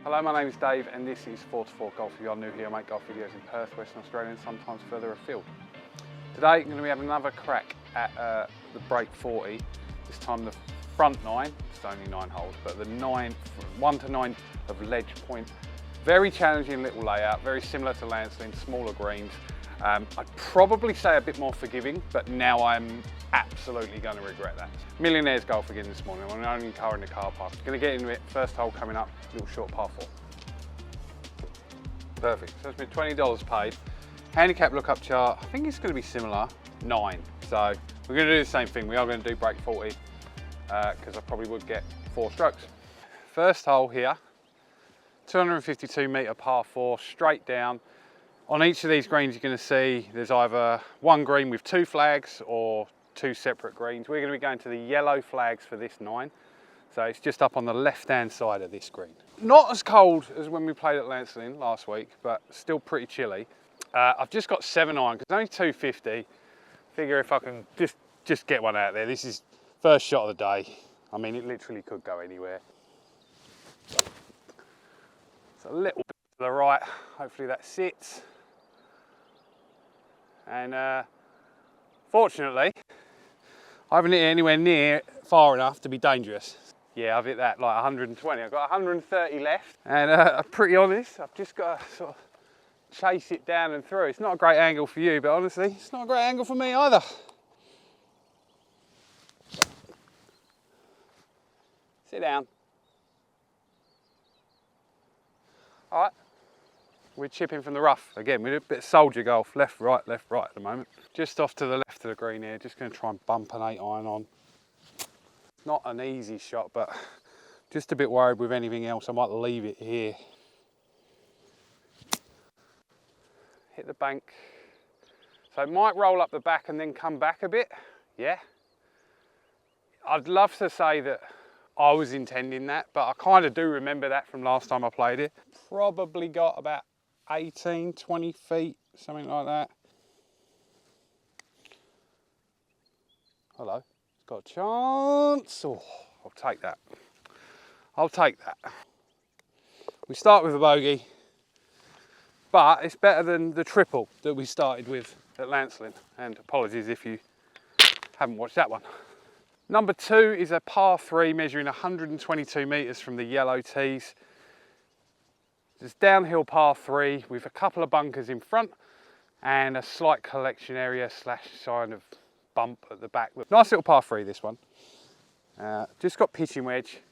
Hello, my name is Dave and this is Fore Golf. If you are new here, I make golf videos in Perth, Western Australia and sometimes further afield. Today I'm going to be having another crack at the break 40, this time the front 9, it's only 9 holes, but the 1 to 9 of Ledge Point. Very challenging little layout, very similar to Lancelin, smaller greens. I'd probably say a bit more forgiving, but now I'm absolutely going to regret that. Millionaires golf again this morning. I'm only car in the car park. Going to get into it. First hole coming up, little short par 4. Perfect. So it's been $20 paid. Handicap lookup chart. I think it's going to be similar. 9. So we're going to do the same thing. We are going to do break 40 because I probably would get 4 strokes. First hole here. 252 metre par 4, straight down. On each of these greens you're going to see there's either one green with 2 flags or 2 separate greens. We're going to be going to the yellow flags for this 9. So it's just up on the left hand side of this green. Not as cold as when we played at Lancelin last week, but still pretty chilly. I've just got 7 iron because only 250. Figure if I can just get one out there. This is first shot of the day. I mean, it literally could go anywhere. It's a little bit to the right. Hopefully that sits. And fortunately, I haven't hit it anywhere near far enough to be dangerous. Yeah, I've hit that like 120. I've got 130 left. And I'm pretty honest, I've just got to sort of chase it down and through. It's not a great angle for you, but honestly, it's not a great angle for me either. Sit down. All right. We're chipping from the rough. Again, we're a bit of soldier golf, left, right at the moment. Just off to the left of the green here, just gonna try and bump an 8 iron on. Not an easy shot, but just a bit worried with anything else. I might leave it here. Hit the bank. So it might roll up the back and then come back a bit, yeah. I'd love to say that I was intending that, but I kind of do remember that from last time I played it. Probably got about 18, 20 feet, something like that. Hello, it's got a chance. Oh, I'll take that. I'll take that. We start with a bogey, but it's better than the triple that we started with at Lancelin. And apologies if you haven't watched that one. Number 2 is a par 3 measuring 122 metres from the yellow tees. It's downhill par 3 with a couple of bunkers in front and a slight collection area slash sign of bump at the back. Nice little par 3 this one. Just got pitching wedge.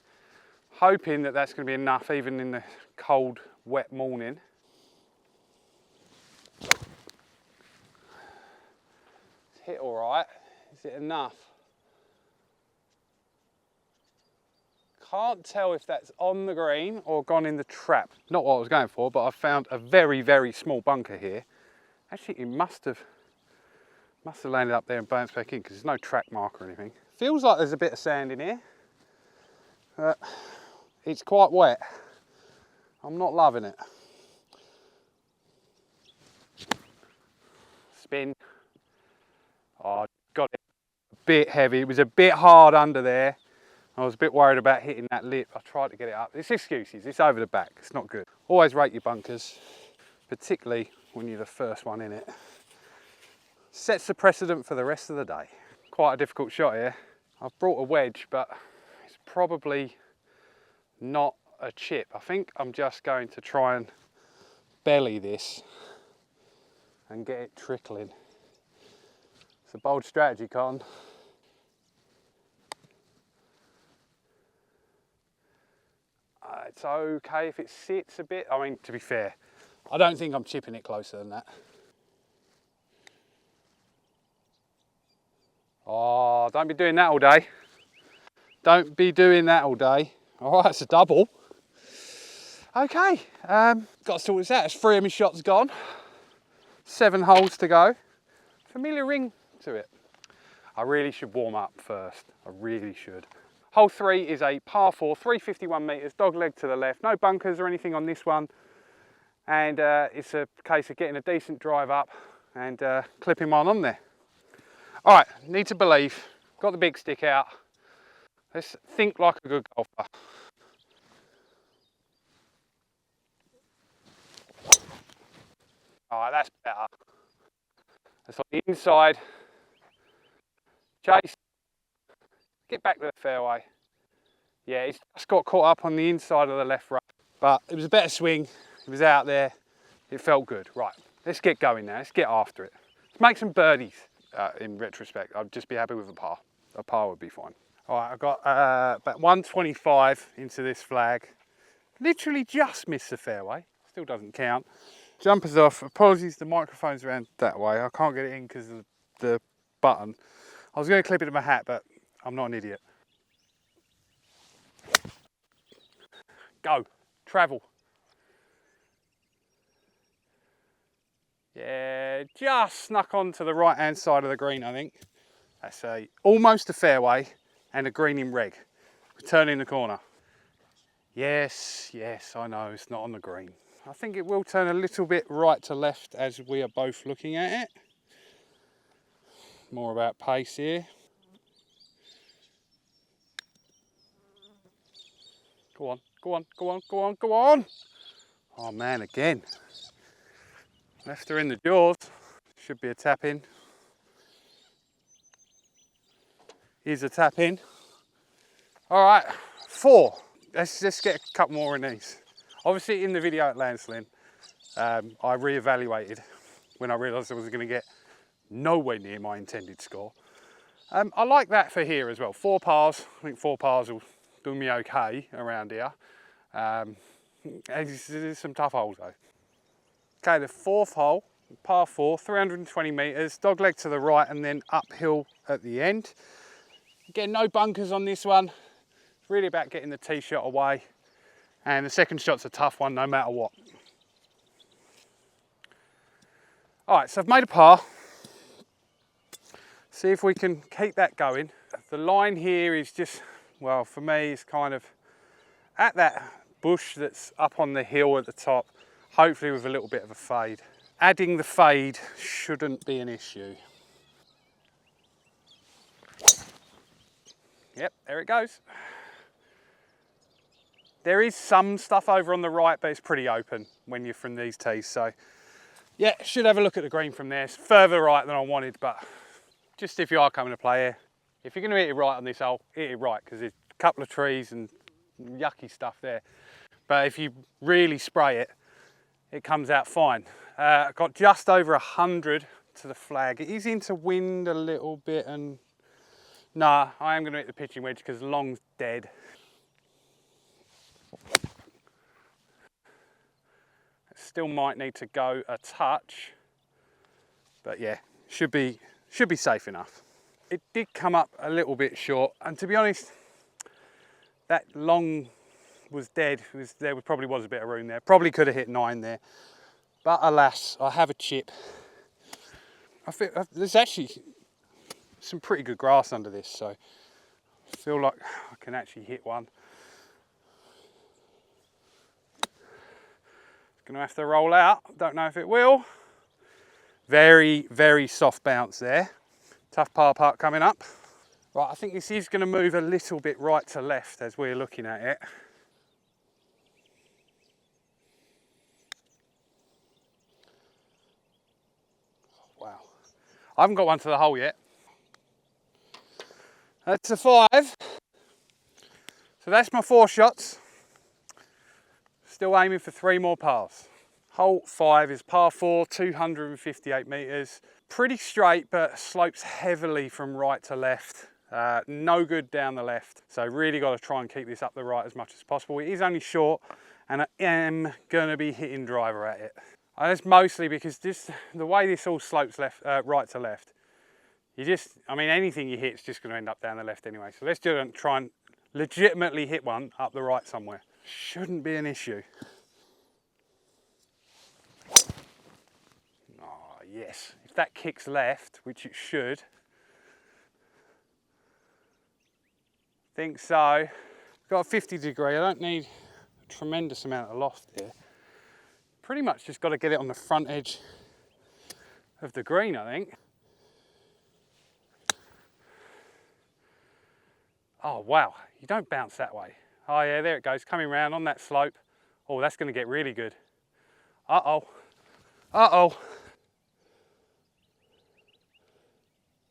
Hoping that that's going to be enough even in the cold, wet morning. It's hit all right. Is it enough? Can't tell if that's on the green or gone in the trap. Not what I was going for, but I found a very, very small bunker here. Actually, it must have landed up there and bounced back in because there's no track mark or anything. Feels like there's a bit of sand in here. It's quite wet. I'm not loving it. Spin. Oh, got it a bit heavy. It was a bit hard under there. I was a bit worried about hitting that lip. I tried to get it up. It's excuses, it's over the back, it's not good. Always rate your bunkers, particularly when you're the first one in it. Sets the precedent for the rest of the day. Quite a difficult shot here. I've brought a wedge, but it's probably not a chip. I think I'm just going to try and belly this and get it trickling. It's a bold strategy, Con. It's okay if it sits a bit. I mean, to be fair, I don't think I'm chipping it closer than that. Oh, don't be doing that all day. Don't be doing that all day. All right, it's a double. Okay, got to sort this out. There's 3 of my shots gone. 7 holes to go. Familiar ring to it. I really should warm up first. I really should. Hole 3 is a par 4, 351 metres, dog leg to the left. No bunkers or anything on this one. And it's a case of getting a decent drive up and clipping one on there. All right, need to believe. Got the big stick out. Let's think like a good golfer. All right, that's better. That's on the inside. Chase, get back to the fairway. Yeah, it's just got caught up on the inside of the left rough. But it was a better swing. It was out there. It felt good. Right, let's get going now. Let's get after it. Let's make some birdies. In retrospect, I'd just be happy with a par. A par would be fine. All right, I've got about 125 into this flag. Literally just missed the fairway. Still doesn't count. Jumper's off. Apologies, the microphone's around that way. I can't get it in because of the button. I was going to clip it to my hat, but I'm not an idiot. Go. Travel. Yeah, just snuck onto the right-hand side of the green, I think. That's almost a fairway and a green in reg. Turning the corner. Yes, I know, it's not on the green. I think it will turn a little bit right to left as we are both looking at it. More about pace here. Go on, go on, go on, go on, go on. Oh man, again. Left her in the jaws. Should be a tap in. Here's a tap in. All right, 4. Let's just get a couple more in these. Obviously in the video at Lancelin, I re-evaluated when I realised I was going to get nowhere near my intended score. I like that for here as well. 4 pars. I think 4 pars will do me okay around here. There's some tough holes though. Okay, the 4th hole, par 4, 320 metres, dog leg to the right and then uphill at the end. Again, no bunkers on this one. It's really about getting the tee shot away. And the second shot's a tough one no matter what. All right, so I've made a par. See if we can keep that going. The line here is just, well, for me, it's kind of at that bush that's up on the hill at the top, hopefully with a little bit of a fade. Adding the fade shouldn't be an issue. Yep, there it goes. There is some stuff over on the right, but it's pretty open when you're from these tees. So yeah, should have a look at the green from there. It's further right than I wanted, but just if you are coming to play here, if you're going to hit it right on this hole, hit it right, because there's a couple of trees and yucky stuff there. But if you really spray it, it comes out fine. I got just over 100 to the flag. It is into wind a little bit, and nah, I am going to hit the pitching wedge because long's dead. Still might need to go a touch, but yeah, should be safe enough. It did come up a little bit short, and to be honest, that long was dead. There probably was a bit of room there. Probably could have hit 9 there, but alas, I have a chip. I feel there's actually some pretty good grass under this, so I feel like I can actually hit one. Gonna have to roll out, don't know if it will. Very, very soft bounce there. Tough par putt coming up. Right, I think this is gonna move a little bit right to left as we're looking at it. Wow, I haven't got one to the hole yet. That's a 5. So that's my 4 shots. Still aiming for 3 more pars. Hole 5 is par 4, 258 metres. Pretty straight, but slopes heavily from right to left. No good down the left. So really got to try and keep this up the right as much as possible. It is only short, and I am going to be hitting driver at it. And that's mostly because just the way this all slopes right to left, I mean, anything you hit is just going to end up down the left anyway. So let's just try and legitimately hit one up the right somewhere. Shouldn't be an issue. Oh, yes. If that kicks left, which it should. Think so. Got a 50 degree. I don't need a tremendous amount of loft here. Pretty much just got to get it on the front edge of the green, I think. Oh, wow. You don't bounce that way. Oh yeah, there it goes, coming round on that slope. Oh, that's going to get really good. Uh-oh. Uh-oh.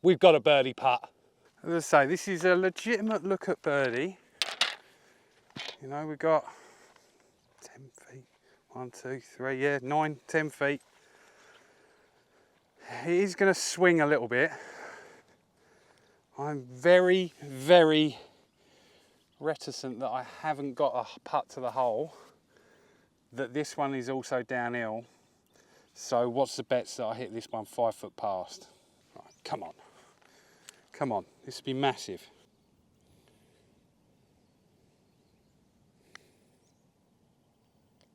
we've got a birdie putt. As I say, this is a legitimate look at birdie. You know, we've got 10 feet, 1, 2, 3, yeah, 9, 10 feet. It is going to swing a little bit. I'm very, very reticent that I haven't got a putt to the hole, that this one is also downhill. So what's the bets that I hit this one 5 foot past? Right, come on. Come on, this would be massive.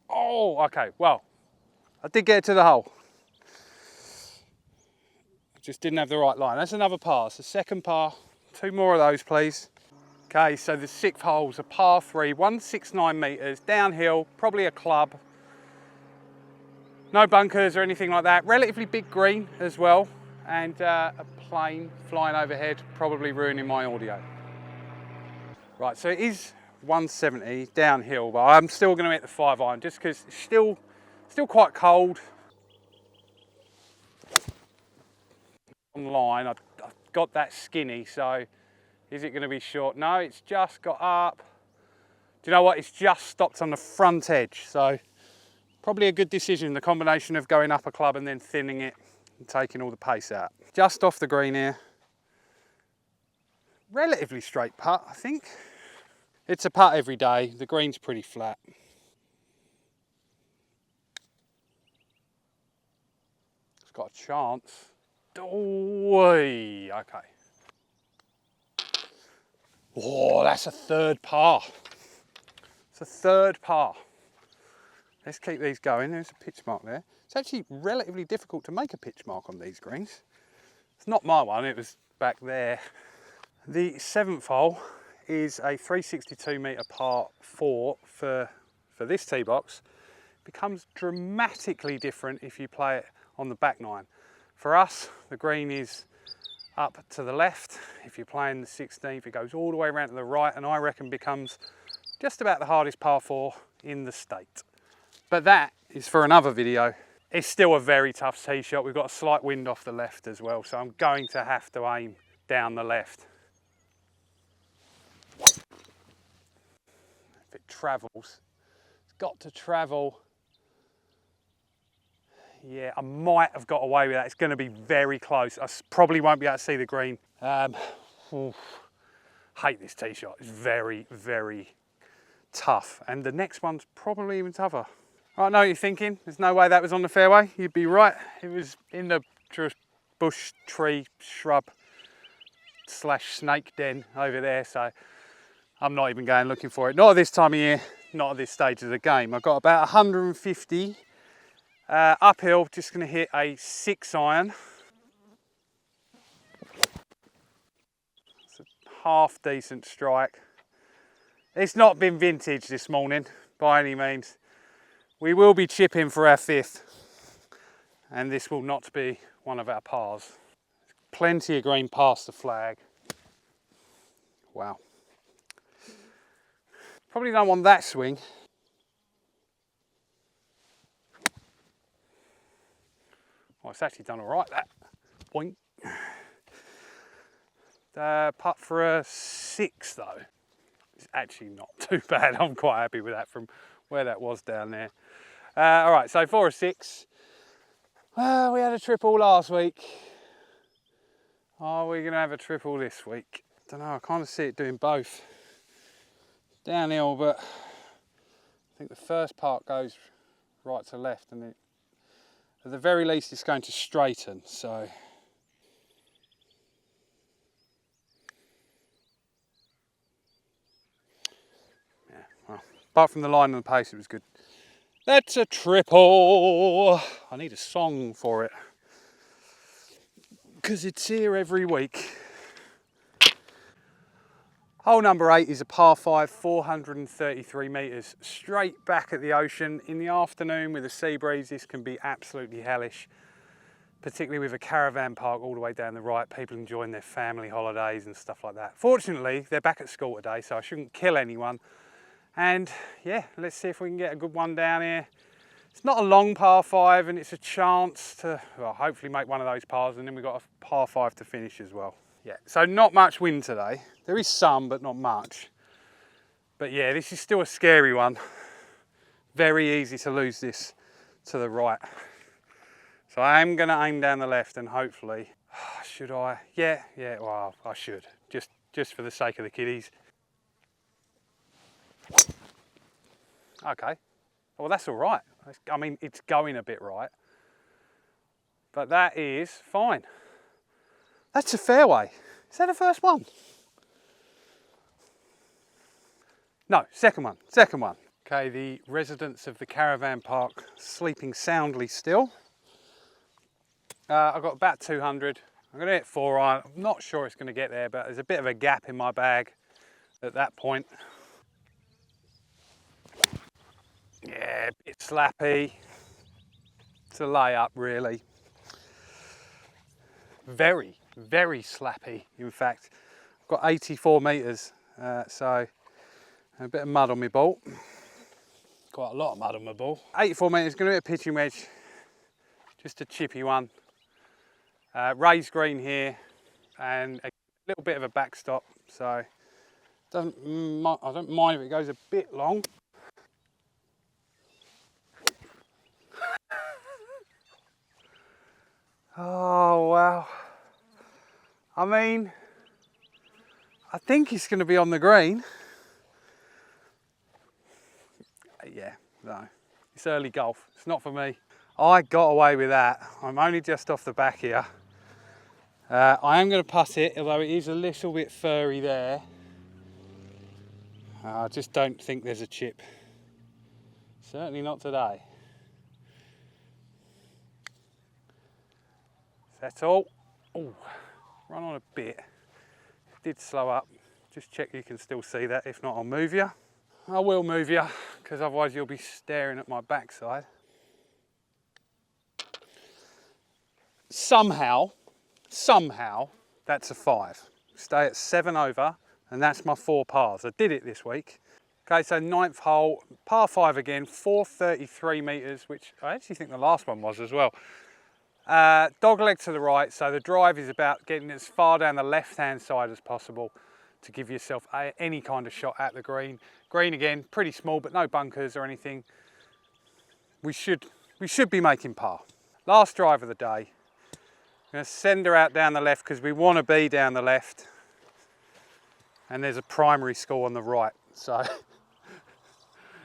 Oh, okay, well, I did get it to the hole. I just didn't have the right line. That's another par, it's the second par. 2 more of those, please. Okay, so the 6th hole's a par 3, 169 metres, downhill, probably a club. No bunkers or anything like that. Relatively big green as well, and a plane flying overhead, probably ruining my audio. Right, so it is 170 downhill, but I'm still going to hit the 5-iron just because it's still quite cold. Online, I've got that skinny, so is it going to be short? No, it's just got up. Do you know what? It's just stopped on the front edge, so probably a good decision, the combination of going up a club and then thinning it and taking all the pace out. Just off the green here. Relatively straight putt, I think. It's a putt every day. The green's pretty flat. It's got a chance. Oh, okay. Oh, that's a 3rd par. It's a 3rd par. Let's keep these going. There's a pitch mark there. It's actually relatively difficult to make a pitch mark on these greens. It's not my one, it was back there. The 7th hole is a 362 metre par 4 for this tee box. It becomes dramatically different if you play it on the back 9. For us, the green is up to the left. If you're playing the 16th, it goes all the way around to the right, and I reckon becomes just about the hardest par 4 in the state. But that is for another video. It's still a very tough tee shot. We've got a slight wind off the left as well, so I'm going to have to aim down the left. If it travels, it's got to travel. Yeah, I might have got away with that. It's going to be very close. I probably won't be able to see the green. Hate this tee shot. It's very, very tough. And the next one's probably even tougher. I know what you're thinking. There's no way that was on the fairway. You'd be right. It was in the bush, tree, shrub / snake den over there. So I'm not even going looking for it. Not at this time of year. Not at this stage of the game. I've got about 150 uphill. Just going to hit a 6-iron. It's a half decent strike. It's not been vintage this morning by any means. We will be chipping for our 5th, and this will not be one of our pars. Plenty of green past the flag. Wow. Probably don't want that swing. Well, it's actually done all right, that. Point. Putt for a 6 though. It's actually not too bad. I'm quite happy with that from where that was down there. All right, so 4 or 6. Well, we had a triple last week. Are we going to have a triple this week? Don't know, I kind of see it doing both. Downhill, but I think the first part goes right to left, and at the very least it's going to straighten, so. Yeah, well, apart from the line and the pace, it was good. That's a triple. I need a song for it, because it's here every week. Hole number 8 is a par 5, 433 metres, straight back at the ocean. In the afternoon with a sea breeze, this can be absolutely hellish, particularly with a caravan park all the way down the right, people enjoying their family holidays and stuff like that. Fortunately, they're back at school today, so I shouldn't kill anyone. And yeah, let's see if we can get a good one down here. It's not a long par 5, and it's a chance to, well, hopefully make one of those pars, and then we've got a par 5 to finish as well. Yeah, so not much wind today. There is some, but not much. But yeah, this is still a scary one. Very easy to lose this to the right. So I am going to aim down the left, and hopefully, should I? Yeah, well, I should. Just for the sake of the kiddies. Okay. Well, that's all right. I mean, it's going a bit right. But that is fine. That's a fairway. Is that the first one? No, second one. Okay, the residents of the caravan park sleeping soundly still. I've got about 200. I'm going to hit 4 iron. I'm not sure it's going to get there, but there's a bit of a gap in my bag at that point. Yeah, a bit slappy. It's a layup, really. Very, very slappy, in fact. I've got 84 metres, so a bit of mud on my ball. Quite a lot of mud on my ball. 84 metres, going to hit a pitching wedge. Just a chippy one. Raised green here, and a little bit of a backstop, so I don't mind if it goes a bit long. Oh wow. I mean, I think it's going to be on the green. Yeah, no, it's early golf. It's not for me. I got away with that. I'm only just off the back here. I am going to putt it, although it is a little bit furry there. I just don't think there's a chip. Certainly not today. That's all. Oh, run on a bit. It did slow up. Just check you can still see that. If not, I'll move you. I will move you, because otherwise you'll be staring at my backside. Somehow, that's a 5. Stay at 7 over, and that's my 4 pars. I did it this week. Okay, so 9th hole, par 5 again, 433 metres, which I actually think the last one was as well. Dog leg to the right, so the drive is about getting as far down the left-hand side as possible to give yourself any kind of shot at the green. Green again, pretty small, but no bunkers or anything. We should be making par. Last drive of the day. I'm going to send her out down the left because we want to be down the left. And there's a primary score on the right, so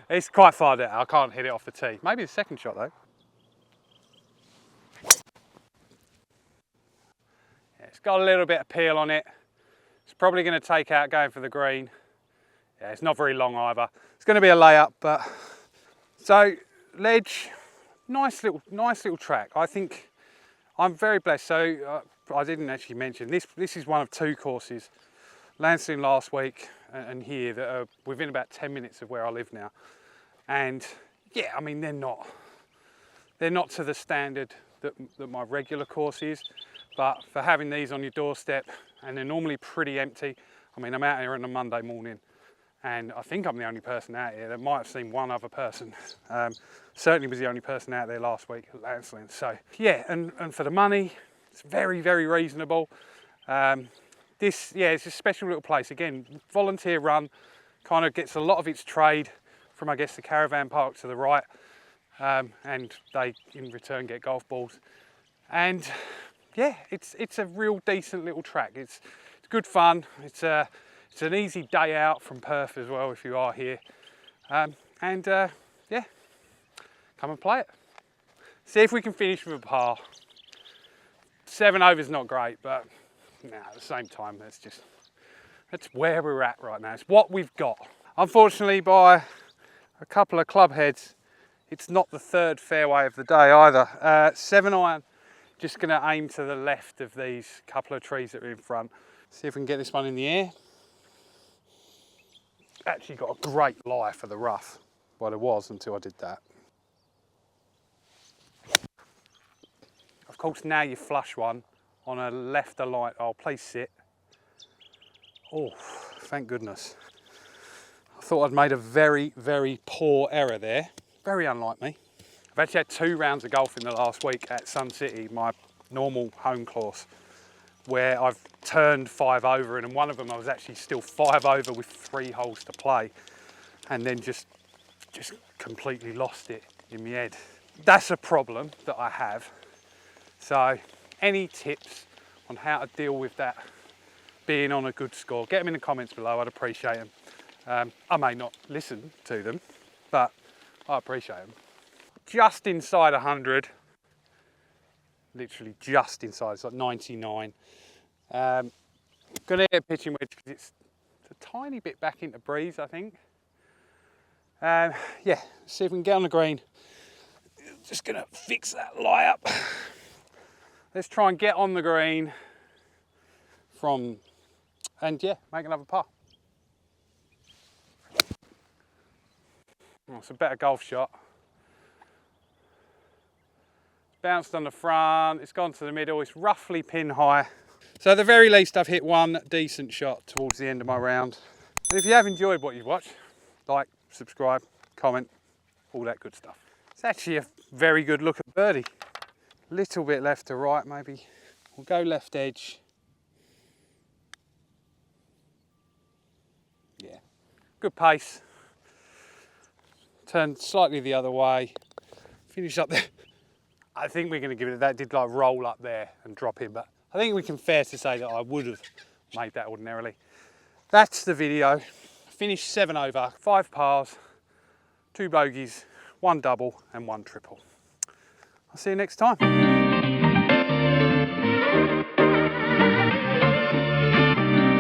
it's quite far down. I can't hit it off the tee. Maybe the second shot though. Yeah, it's got a little bit of peel on it. It's probably going to take out going for the green. Yeah, it's not very long either. It's going to be a layup, but so ledge, nice little track. I think I'm very blessed. So I didn't actually mention this. This is one of 2 courses, Lansing last week and here, that are within about 10 minutes of where I live now. And yeah, I mean, they're not to the standard that my regular course is, but for having these on your doorstep, and they're normally pretty empty. I mean, I'm out here on a Monday morning, and I think I'm the only person out here. There might have seen one other person. Certainly was the only person out there last week at Lansing. So yeah, and for the money, it's very, very reasonable. This, yeah, it's a special little place. Again, volunteer run, kind of gets a lot of its trade from, I guess, the caravan park to the right, and they in return get golf balls. And yeah, it's a real decent little track. It's good fun. It's an easy day out from Perth as well if you are here. Yeah, come and play it. See if we can finish with a par. 7 over is not great, but no, at the same time, that's where we're at right now. It's what we've got. Unfortunately, by a couple of club heads, it's not the 3rd fairway of the day either. 7 iron, just going to aim to the left of these couple of trees that are in front. See if we can get this one in the air. Actually got a great lie for the rough. Well, it was until I did that. Of course, now you flush one on a left aligned. Oh, please sit. Oh, thank goodness. I thought I'd made a very, very poor error there. Very unlike me. I've actually had 2 rounds of golf in the last week at Sun City, my normal home course, where I've turned 5 over, and in one of them I was actually still 5 over with 3 holes to play, and then just completely lost it in my head. That's a problem that I have. So any tips on how to deal with that being on a good score, get them in the comments below. I'd appreciate them. I may not listen to them, but I appreciate them. Just inside 100, literally just inside, it's like 99. Gonna hit a pitching wedge because it's a tiny bit back into breeze, I think. Yeah, see if we can get on the green. Just gonna fix that lie up. Let's try and get on the green from, and yeah, make another par. Oh, it's a better golf shot. Bounced on the front, it's gone to the middle, it's roughly pin high. So at the very least, I've hit one decent shot towards the end of my round. And if you have enjoyed what you've watched, like, subscribe, comment, all that good stuff. It's actually a very good look at birdie. Little bit left to right, maybe. We'll go left edge. Yeah, good pace. Turn slightly the other way. Finish up there. I think we're going to give it, that did like roll up there and drop in, but I think we can fair to say that I would have made that ordinarily. That's the video. Finished 7 over, 5 pars, 2 bogeys, 1 double and 1 triple. I'll see you next time.